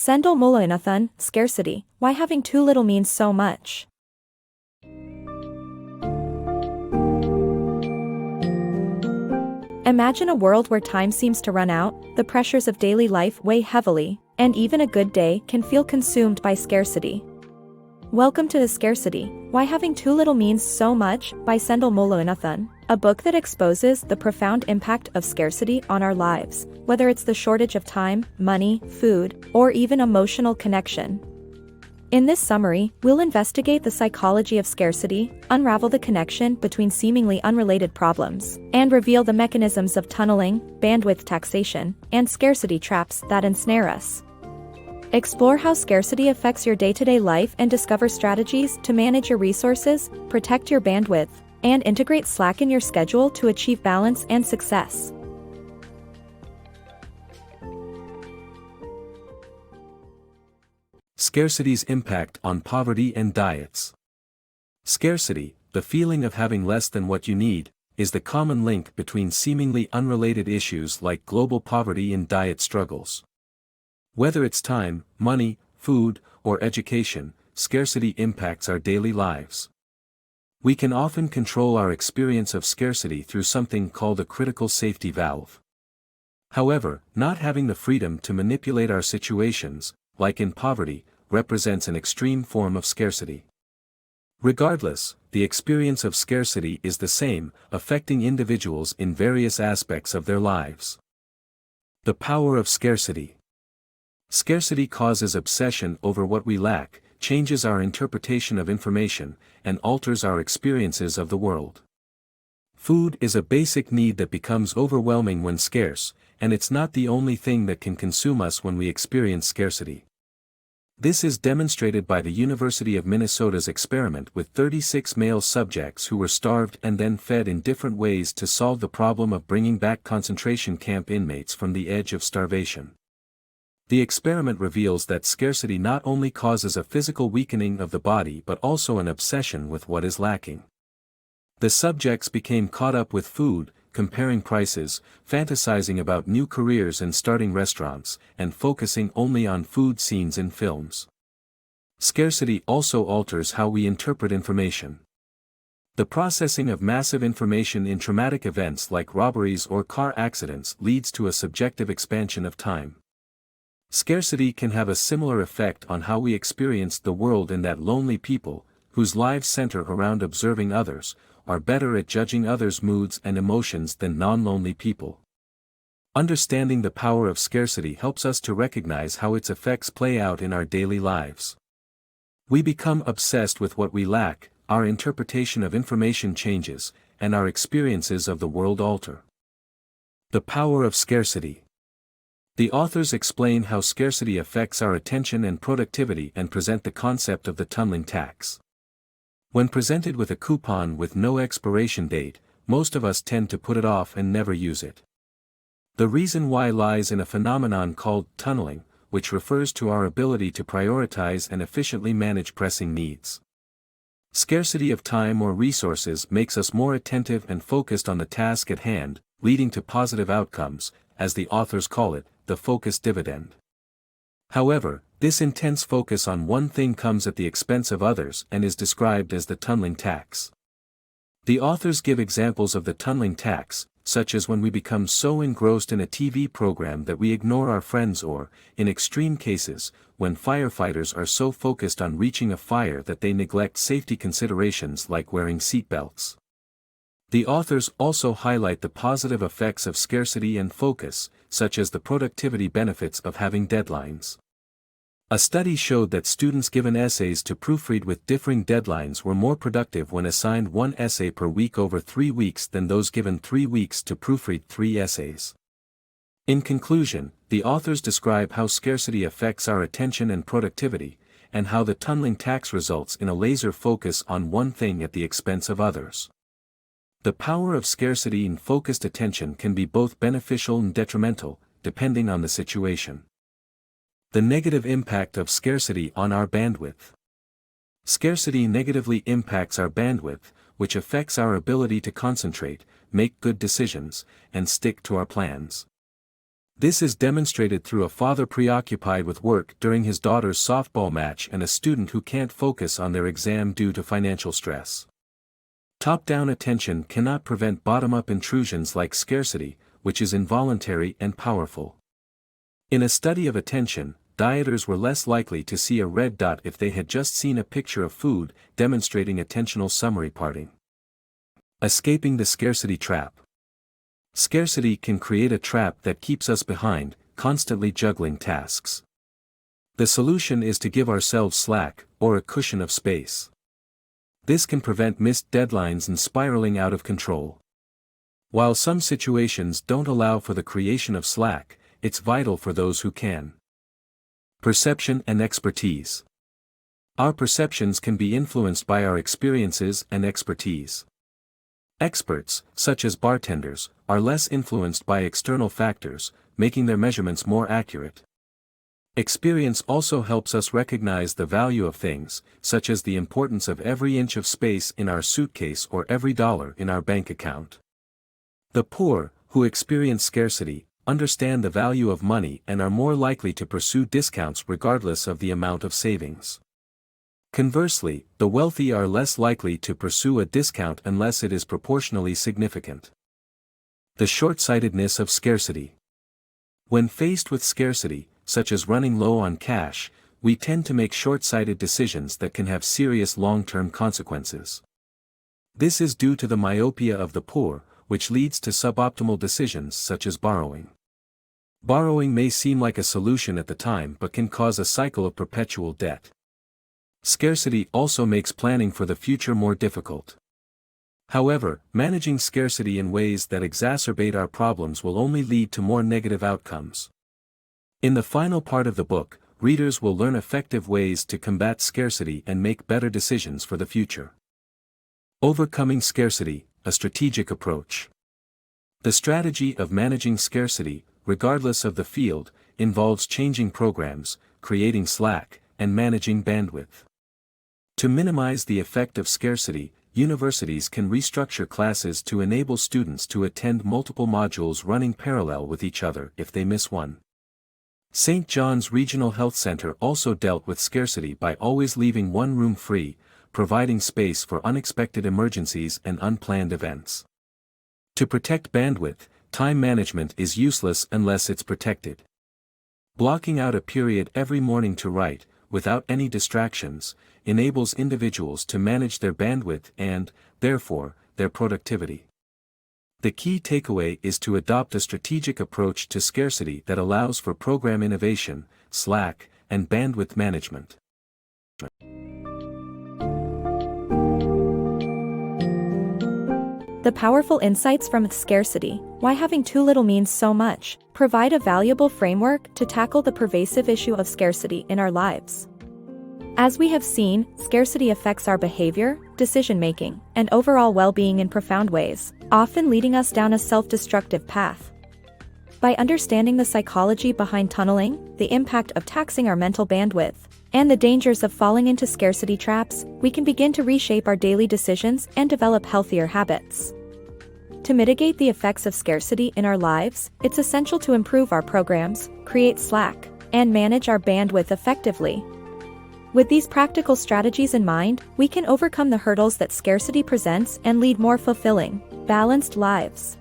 Sendhil Mullainathan, Scarcity, Why Having Too Little Means So Much. Imagine a world where time seems to run out, the pressures of daily life weigh heavily, and even a good day can feel consumed by scarcity. Welcome to Scarcity, Why Having Too Little Means So Much by Sendhil Mullainathan, a book that exposes the profound impact of scarcity on our lives, whether it's the shortage of time, money, food, or even emotional connection. In this summary, we'll investigate the psychology of scarcity, unravel the connection between seemingly unrelated problems, and reveal the mechanisms of tunneling, bandwidth taxation, and scarcity traps that ensnare us. Explore how scarcity affects your day-to-day life and discover strategies to manage your resources, protect your bandwidth, and integrate slack in your schedule to achieve balance and success. Scarcity's impact on poverty and diets. Scarcity, the feeling of having less than what you need, is the common link between seemingly unrelated issues like global poverty and diet struggles. Whether it's time, money, food, or education, scarcity impacts our daily lives. We can often control our experience of scarcity through something called a critical safety valve. However, not having the freedom to manipulate our situations, like in poverty, represents an extreme form of scarcity. Regardless, the experience of scarcity is the same, affecting individuals in various aspects of their lives. The power of scarcity. Scarcity causes obsession over what we lack, changes our interpretation of information, and alters our experiences of the world. Food is a basic need that becomes overwhelming when scarce, and it's not the only thing that can consume us when we experience scarcity. This is demonstrated by the University of Minnesota's experiment with 36 male subjects who were starved and then fed in different ways to solve the problem of bringing back concentration camp inmates from the edge of starvation. The experiment reveals that scarcity not only causes a physical weakening of the body but also an obsession with what is lacking. The subjects became caught up with food, comparing prices, fantasizing about new careers and starting restaurants, and focusing only on food scenes in films. Scarcity also alters how we interpret information. The processing of massive information in traumatic events like robberies or car accidents leads to a subjective expansion of time. Scarcity can have a similar effect on how we experience the world in that lonely people, whose lives center around observing others, are better at judging others' moods and emotions than non-lonely people. Understanding the power of scarcity helps us to recognize how its effects play out in our daily lives. We become obsessed with what we lack, our interpretation of information changes, and our experiences of the world alter. The power of scarcity. The authors explain how scarcity affects our attention and productivity and present the concept of the tunneling tax. When presented with a coupon with no expiration date, most of us tend to put it off and never use it. The reason why lies in a phenomenon called tunneling, which refers to our ability to prioritize and efficiently manage pressing needs. Scarcity of time or resources makes us more attentive and focused on the task at hand, leading to positive outcomes, as the authors call it, the focus dividend. However, this intense focus on one thing comes at the expense of others and is described as the tunneling tax. The authors give examples of the tunneling tax, such as when we become so engrossed in a TV program that we ignore our friends or, in extreme cases, when firefighters are so focused on reaching a fire that they neglect safety considerations like wearing seatbelts. The authors also highlight the positive effects of scarcity and focus, such as the productivity benefits of having deadlines. A study showed that students given essays to proofread with differing deadlines were more productive when assigned one essay per week over 3 weeks than those given 3 weeks to proofread 3 essays. In conclusion, the authors describe how scarcity affects our attention and productivity, and how the tunneling tax results in a laser focus on one thing at the expense of others. The power of scarcity and focused attention can be both beneficial and detrimental, depending on the situation. The negative impact of scarcity on our bandwidth. Scarcity negatively impacts our bandwidth, which affects our ability to concentrate, make good decisions, and stick to our plans. This is demonstrated through a father preoccupied with work during his daughter's softball match and a student who can't focus on their exam due to financial stress. Top-down attention cannot prevent bottom-up intrusions like scarcity, which is involuntary and powerful. In a study of attention, dieters were less likely to see a red dot if they had just seen a picture of food, demonstrating attentional summary parting. Escaping the scarcity trap. Scarcity can create a trap that keeps us behind, constantly juggling tasks. The solution is to give ourselves slack, or a cushion of space. This can prevent missed deadlines and spiraling out of control. While some situations don't allow for the creation of slack, it's vital for those who can. Perception and expertise. Our perceptions can be influenced by our experiences and expertise. Experts, such as bartenders, are less influenced by external factors, making their measurements more accurate. Experience also helps us recognize the value of things, such as the importance of every inch of space in our suitcase or every dollar in our bank account. The poor, who experience scarcity, understand the value of money and are more likely to pursue discounts regardless of the amount of savings. Conversely, the wealthy are less likely to pursue a discount unless it is proportionally significant. The short-sightedness of scarcity. When faced with scarcity, such as running low on cash, we tend to make short-sighted decisions that can have serious long-term consequences. This is due to the myopia of the poor, which leads to suboptimal decisions such as borrowing. Borrowing may seem like a solution at the time but can cause a cycle of perpetual debt. Scarcity also makes planning for the future more difficult. However, managing scarcity in ways that exacerbate our problems will only lead to more negative outcomes. In the final part of the book, readers will learn effective ways to combat scarcity and make better decisions for the future. Overcoming scarcity, a strategic approach. The strategy of managing scarcity, regardless of the field, involves changing programs, creating slack, and managing bandwidth. To minimize the effect of scarcity, universities can restructure classes to enable students to attend multiple modules running parallel with each other if they miss one. St. John's Regional Health Center also dealt with scarcity by always leaving one room free, providing space for unexpected emergencies and unplanned events. To protect bandwidth, time management is useless unless it's protected. Blocking out a period every morning to write, without any distractions, enables individuals to manage their bandwidth and, therefore, their productivity. The key takeaway is to adopt a strategic approach to scarcity that allows for program innovation, slack, and bandwidth management. The powerful insights from Scarcity, Why Having Too Little Means So Much, provide a valuable framework to tackle the pervasive issue of scarcity in our lives. As we have seen, scarcity affects our behavior, decision-making, and overall well-being in profound ways, often leading us down a self-destructive path. By understanding the psychology behind tunneling, the impact of taxing our mental bandwidth, and the dangers of falling into scarcity traps, we can begin to reshape our daily decisions and develop healthier habits. To mitigate the effects of scarcity in our lives, it's essential to improve our programs, create slack, and manage our bandwidth effectively. With these practical strategies in mind, we can overcome the hurdles that scarcity presents and lead more fulfilling, balanced lives.